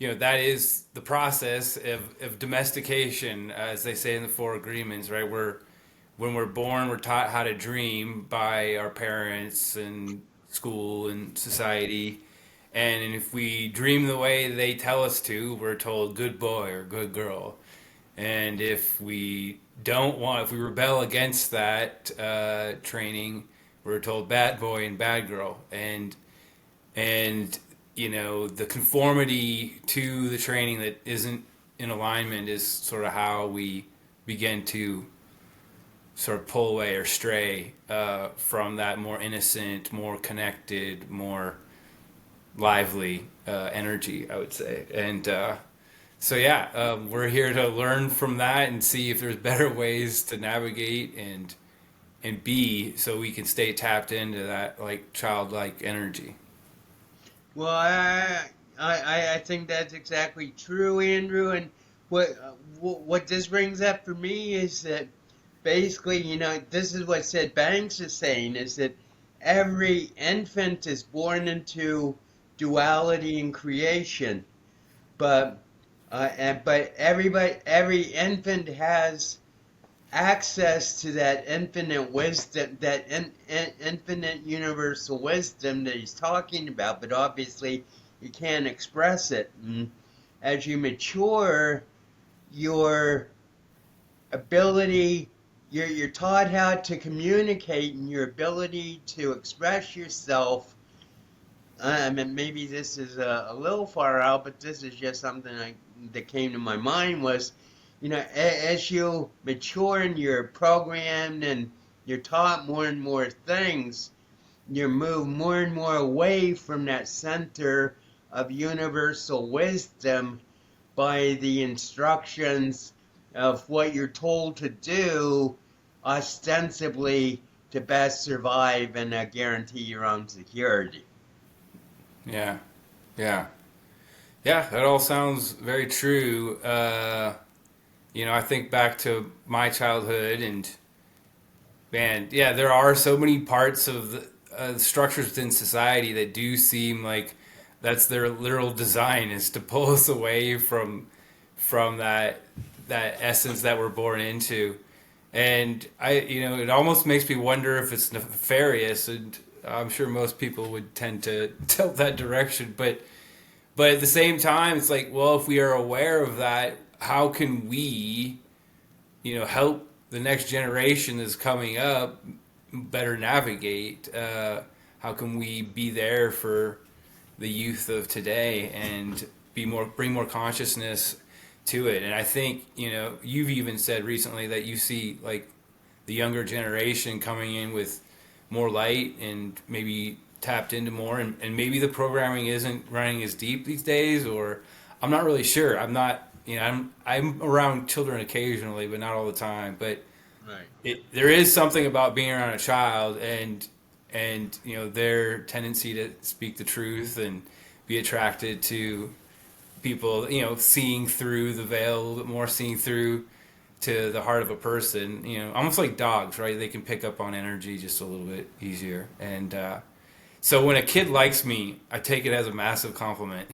that is the process of domestication, as they say in the Four Agreements, right? When we're born, we're taught how to dream by our parents and school and society. And if we dream the way they tell us to, we're told good boy or good girl. And if we rebel against that training, we're told bad boy and bad girl. And the conformity to the training that isn't in alignment is sort of how we begin to sort of pull away or stray from that more innocent, more connected, more lively energy, I would say. And so, yeah, we're here to learn from that and see if there's better ways to navigate and be, so we can stay tapped into that like childlike energy. Well, I think that's exactly true, Andrew. And what this brings up for me is that basically, this is what Sid Banks is saying, is that every infant is born into duality in creation, but every infant has access to that infinite wisdom, that infinite universal wisdom that he's talking about, but obviously you can't express it. And as you mature, your ability, you're taught how to communicate, and your ability to express yourself. I mean, maybe this is a little far out, but this is just something that came to my mind was, as you mature and you're programmed and you're taught more and more things, you move more and more away from that center of universal wisdom by the instructions of what you're told to do, ostensibly to best survive and guarantee your own security. Yeah, yeah, yeah. That all sounds very true. I think back to my childhood, and man, yeah, there are so many parts of the structures within society that do seem like that's their literal design, is to pull us away from that essence that we're born into. And it almost makes me wonder if it's nefarious, and I'm sure most people would tend to tilt that direction. But at the same time, it's like, well, if we are aware of that, how can we, help the next generation that's coming up better navigate? How can we be there for the youth of today and bring more consciousness to it? And I think, you've even said recently that you see like the younger generation coming in with more light and maybe tapped into more, and maybe the programming isn't running as deep these days, or I'm not really sure. I'm not, I'm around children occasionally, but not all the time. But Right. there is something about being around a child and their tendency to speak the truth and be attracted to people, seeing through the veil a little bit more, seeing through to the heart of a person, almost like dogs, right? They can pick up on energy just a little bit easier. And so when a kid likes me, I take it as a massive compliment.